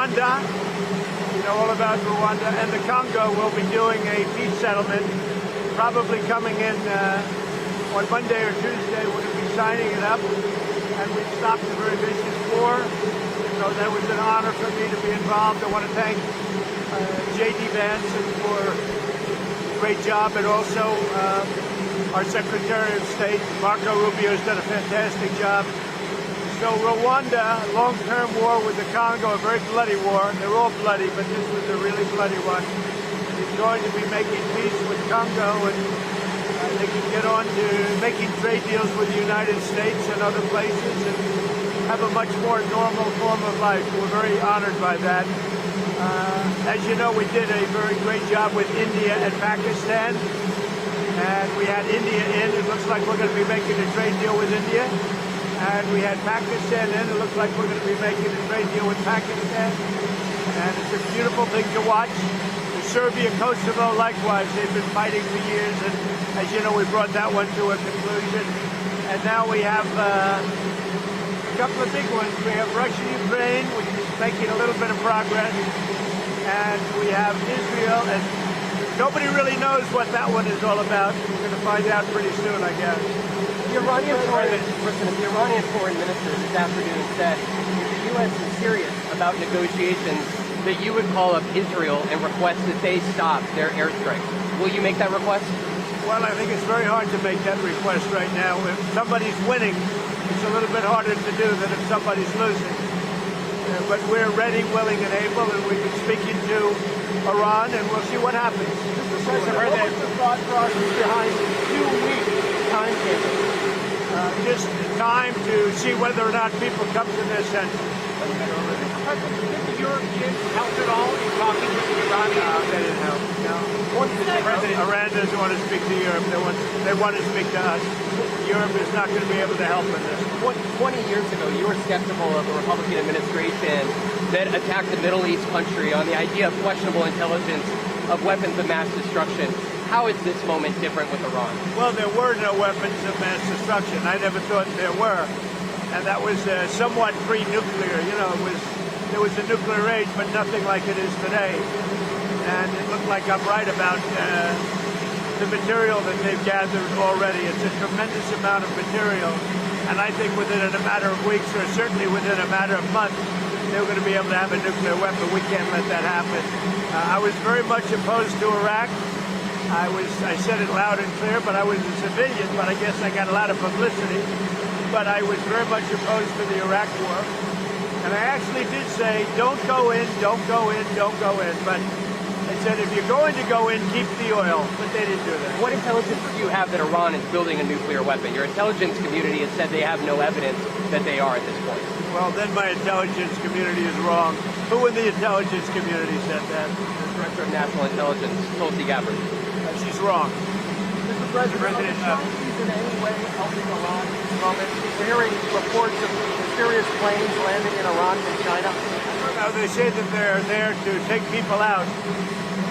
Rwanda. You know all about Rwanda. And the Congo will be doing a peace settlement, probably coming in on Monday or Tuesday. We're going to be signing it up. And we've stopped a very vicious war. So that was an honor for me to be involved. I want to thank J.D. Vance for a great job, and also our Secretary of State, Marco Rubio, has done a fantastic job. So Rwanda, long-term war with the Congo, a very bloody war. They're all bloody, but this was a really bloody one. He's going to be making peace with Congo, and they can get on to making trade deals with the United States and other places and have a much more normal form of life. We're very honored by that. As you know, we did a very great job with India and Pakistan, and we had India in. It looks like we're going to be making a trade deal with India. And we had Pakistan in. It looks like we're going to be making a trade deal with Pakistan. And it's a beautiful thing to watch. Serbia, Kosovo, likewise, they've been fighting for years, and as you know, we brought that one to a conclusion. And now we have a couple of big ones. We have Russia, Ukraine, which is making a little bit of progress, and we have Israel, and nobody really knows what that one is all about. We're going to find out pretty soon, I guess. The Iranian foreign minister this afternoon said if the U.S. is serious about negotiations, that you would call up Israel and request that they stop their airstrikes. Will you make that request? Well, I think it's very hard to make that request right now. If somebody's winning, it's a little bit harder to do than if somebody's losing. But we're ready, willing, and able, and we've been speaking to Iran, and we'll see what happens. Mr. President, what was the thought process behind 2-week timetable? Just time to see whether or not people come to their senses. Did the Europeans help at all in talking with the Iranians? No, they didn't help. No. Iran doesn't want to speak to Europe. They want to speak to us. Europe is not going to be able to help in this. 20 years ago, you were skeptical of the Republican administration that attacked the Middle East country on the idea of questionable intelligence of weapons of mass destruction. How is this moment different with Iran? Well, there were no weapons of mass destruction. I never thought there were. And that was somewhat pre-nuclear. You know, there was a nuclear age, but nothing like it is today. And it looked like I'm right about the material that they've gathered already. It's a tremendous amount of material. And I think within a matter of weeks, or certainly within a matter of months, they're going to be able to have a nuclear weapon. We can't let that happen. I was very much opposed to Iraq. I said it loud and clear, but I was a civilian, but I guess I got a lot of publicity. But I was very much opposed to the Iraq war. And I actually did say, don't go in, don't go in, don't go in. But I said, if you're going to go in, keep the oil. But they didn't do that. What intelligence do you have that Iran is building a nuclear weapon? Your intelligence community has said they have no evidence that they are at this point. Well, then my intelligence community is wrong. Who in the intelligence community said that? The Director of National Intelligence, Tulsi Gabbard. She's wrong. Mr. President, are the Chinese in any way helping Iran at this moment? We're hearing reports of mysterious planes landing in Iran from China. Now, they say that they're there to take people out,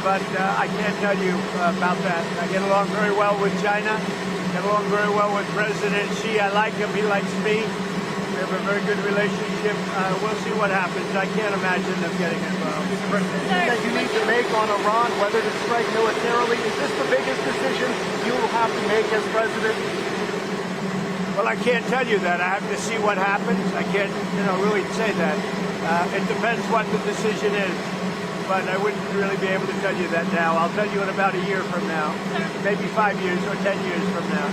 but I can't tell you about that. I get along very well with China, get along very well with President Xi. I like him, he likes me. We have a very good relationship. We'll see what happens. I can't imagine them getting involved. Mr. President, that you need to make on Iran, whether to strike militarily, is this the biggest decision you will have to make as president? Well, I can't tell you that. I have to see what happens. I can't, really say that. It depends what the decision is. But I wouldn't really be able to tell you that now. I'll tell you in about a year from now. Maybe 5 years or 10 years from now.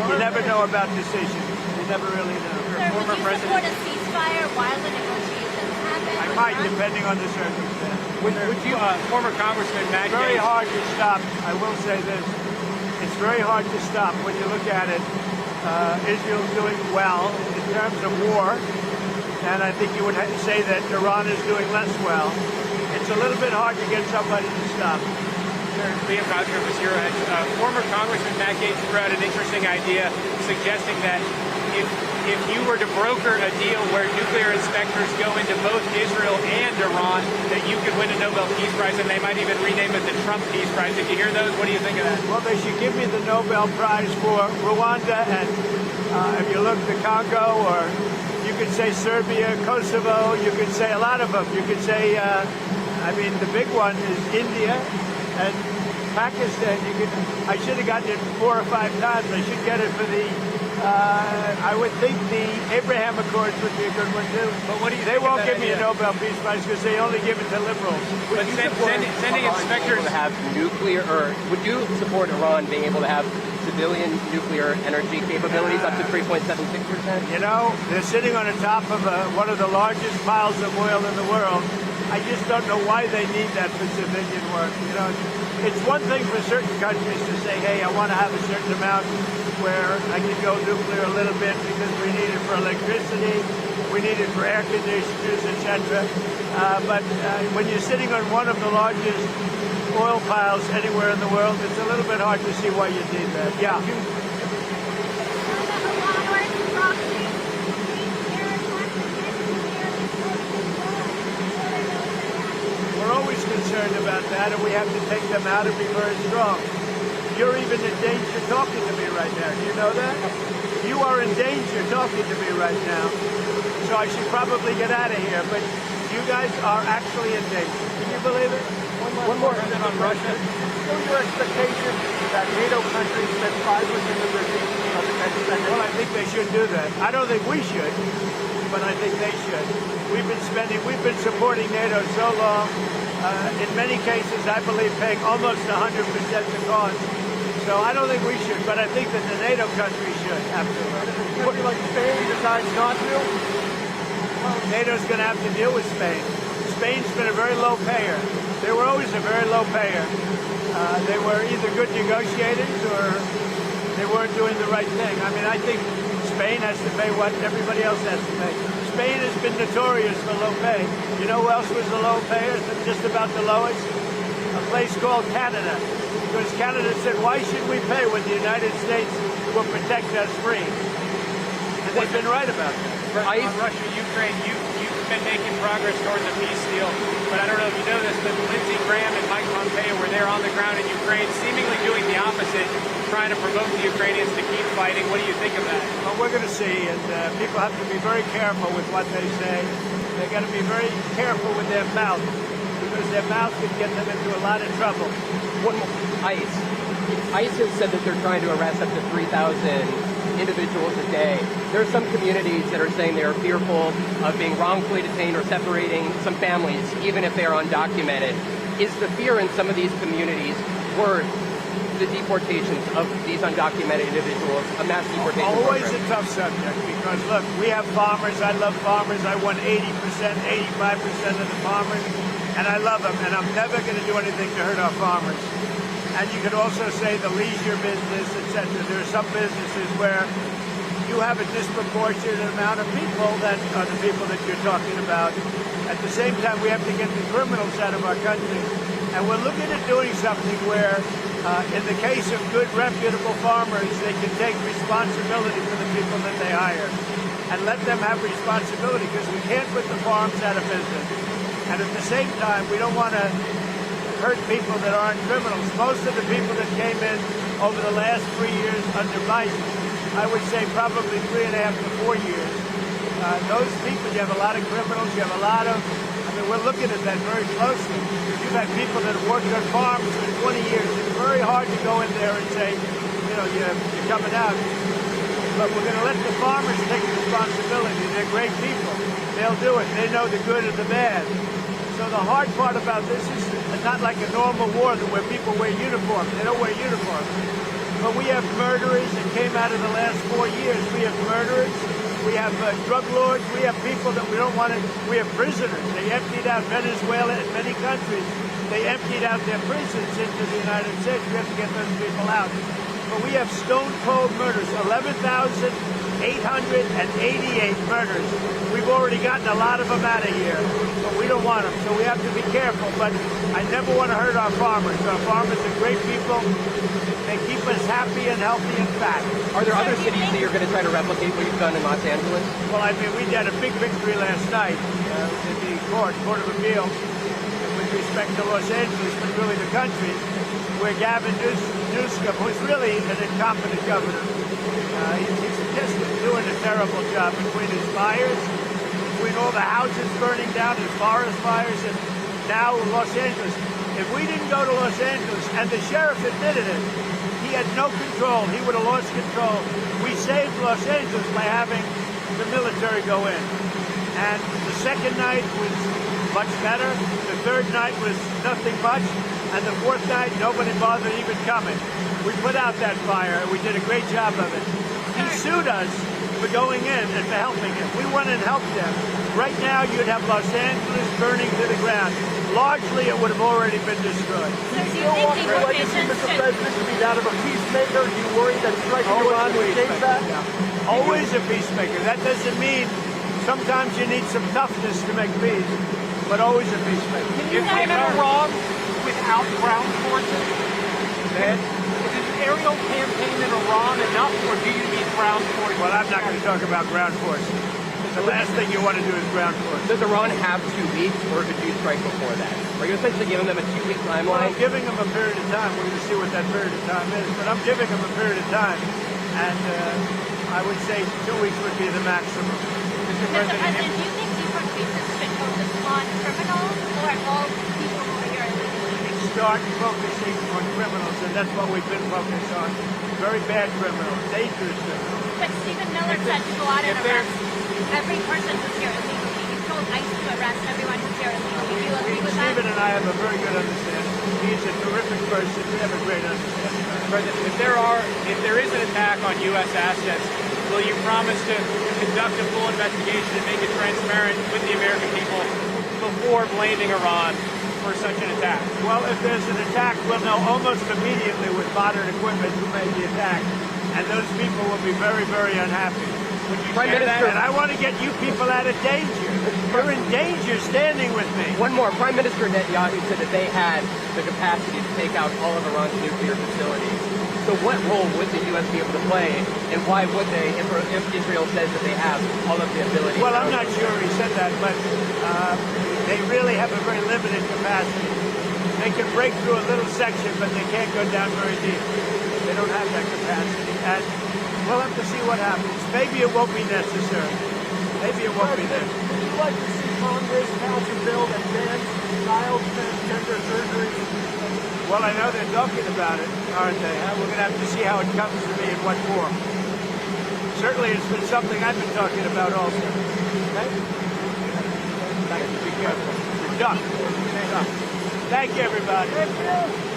You never know about decisions. You never really know. Sir, would you support a ceasefire while the negotiations happen? I might, depending on the circumstance. Would you, former Congressman Matt It's very hard to stop. I will say this. It's very hard to stop when you look at it. Israel's doing well in terms of war. And I think you would say that Iran is doing less well. It's a little bit hard to get somebody to stop. Liam Gosher was here. Former Congressman Matt Gaetz threw out an interesting idea suggesting that if you were to broker a deal where nuclear inspectors go into both Israel and Iran, that you could win a Nobel Peace Prize, and they might even rename it the Trump Peace Prize. Did you hear those? What do you think of that? Well, they should give me the Nobel Prize for Rwanda, and if you look, the Congo, or you could say Serbia, Kosovo, you could say a lot of them. You could say, I mean, the big one is India and Pakistan. I should have gotten it 4 or 5 times. I should get it for the, I would think the Abraham Accords would be a good one too. But what do you They think won't of that give me a idea? Nobel Peace Prize because they only give it to liberals. But sending inspectors to have nuclear, or would you support Iran being able to have civilian nuclear energy capabilities up to 3.76%? You know, they're sitting on the top of one of the largest piles of oil in the world. I just don't know why they need that for civilian work. You know, it's one thing for certain countries to say, hey, I want to have a certain amount where I can go nuclear a little bit because we need it for electricity, we need it for air conditioners, etc. But when you're sitting on one of the largest oil piles anywhere in the world, it's a little bit hard to see why you need that. Yeah. We're always concerned about that, and we have to take them out and be very strong. You're even in danger talking to me right now. Do you know that? You are in danger talking to me right now. So I should probably get out of here, but you guys are actually in danger. Can you believe it? One more question on Russia. Still your expectation that NATO countries spend 5% of their defense spending? Well, I think they should do that. I don't think we should, but I think they should. We've been supporting NATO so long. In many cases, I believe paying almost 100% the cost. So I don't think we should, but I think that the NATO countries should, absolutely. If a country like Spain decides not to? NATO's going to have to deal with Spain. Spain's been a very low payer. They were always a very low payer. They were either good negotiators or they weren't doing the right thing. I mean, I think Spain has to pay what everybody else has to pay. Spain has been notorious for low pay. You know who else was the low payer, just about the lowest? A place called Canada. Because Canada said, why should we pay when the United States will protect us free? And they've been right about that. on Russia, Ukraine, you've been making progress towards a peace deal. But I don't know if you know this, but Lindsey Graham and Mike Pompeo were there on the ground in Ukraine, seemingly doing the opposite, trying to provoke the Ukrainians to keep fighting. What do you think of that? Well, we're going to see, and people have to be very careful with what they say. They've got to be very careful with their mouth, because their mouth could get them into a lot of trouble. ICE has said that they're trying to arrest up to 3,000 individuals a day. There are some communities that are saying they are fearful of being wrongfully detained or separating some families, even if they are undocumented. Is the fear in some of these communities worth the deportations of these undocumented individuals, a mass deportation Always program? a tough subject, because look, we have farmers. I love farmers. I won 80%, 85% of the farmers, and I love them, and I'm never going to do anything to hurt our farmers. And you could also say the leisure business, etc. There are some businesses where you have a disproportionate amount of people that are the people that you're talking about. At the same time, we have to get the criminals out of our country. And we're looking at doing something where, in the case of good, reputable farmers, they can take responsibility for the people that they hire. And let them have responsibility, because we can't put the farms out of business. And at the same time, we don't want to hurt people that aren't criminals. Most of the people that came in over the last 3 years under Biden, I would say probably 3.5 to 4 years. Those people, you have a lot of criminals, you have a lot of, I mean, we're looking at that very closely. You've had people that have worked on farms for 20 years. It's very hard to go in there and say, you know, you're coming out. But we're going to let the farmers take responsibility. They're great people. They'll do it. They know the good and the bad. So the hard part about this is not like a normal war where people wear uniforms. They don't wear uniforms. But we have murderers that came out of the last 4 years. We have murderers. We have drug lords. We have people that we don't want to. We have prisoners. They emptied out Venezuela and many countries. They emptied out their prisons into the United States. We have to get those people out. But we have stone cold murders. 11,888 murders. We've already gotten a lot of them out of here, but we don't want them, so we have to be careful. But I never want to hurt our farmers. Our farmers are great people. They keep us happy and healthy and fat. Are there other cities that you're going to try to replicate what you've done in Los Angeles? Well, I mean, we had a big victory last night in the Court of Appeals with respect to Los Angeles, but really the country, where Gavin Newsom, who's really an incompetent governor. He's just doing a terrible job between his fires, between all the houses burning down, his forest fires, and now Los Angeles. If we didn't go to Los Angeles, and the sheriff admitted it, he had no control. He would have lost control. We saved Los Angeles by having the military go in. And the second night was much better. The third night was nothing much. And the fourth night, nobody bothered even coming. We put out that fire. We did a great job of it. He sued us for going in and for helping him. We went and helped them. Right now, you'd have Los Angeles burning to the ground. Largely, it would have already been destroyed. So do you think deportations Mr. should... President, to be that of a peacemaker? Do you worry that striking Iran would change that? Always a peacemaker. That doesn't mean sometimes you need some toughness to make peace, but always a peacemaker. Is Iran without ground forces? Is an aerial campaign in Iran enough, or do you need ground forces? Well, I'm not going to talk about ground forces. The last thing you want to do is ground forces. Does Iran have 2 weeks, or could you strike before that? Are you essentially giving them a 2-week Well, timeline? I'm giving them a period of time. We're going to see what that period of time is, but I'm giving them a period of time, and I would say 2 weeks would be the maximum. Mr. President, do you think deportations should focus on criminals or all people who are here illegally? Start focusing on criminals, and that's what we've been focused on. Very bad criminals, dangerous criminals. But Stephen Miller said to go out and arrest every person who's here illegally. He told ICE to arrest everyone who's here illegally. Do you agree with that? Stephen and I have a very good understanding. He's a terrific person. We have a great understanding. President, if there is an attack on U.S. assets, will you promise to conduct a full investigation and make it transparent with the American people before blaming Iran for such an attack? Well, if there's an attack, we'll know almost immediately with modern equipment who made the attack. And those people will be very, very unhappy. Would you Prime share that? Minister- And I want to get you people out of danger. You're in danger standing with me. One more. Prime Minister Netanyahu said that they had the capacity to take out all of Iran's nuclear facilities. So what role would the U.S. be able to play, and why would they, if Israel says that they have all of the ability? Well, I'm not sure he said that, but they really have a very limited capacity. They can break through a little section, but they can't go down very deep. They don't have that capacity. And we'll have to see what happens. Maybe it won't be necessary. Maybe it won't be necessary. Would you like to see Congress pass a bill that bans child transgender surgery? Well, I know they're talking about it, aren't they? We're going to have to see how it comes to me in what form. Certainly, it's been something I've been talking about also. Okay? Be careful. Duck. Thank you, everybody. Thank you.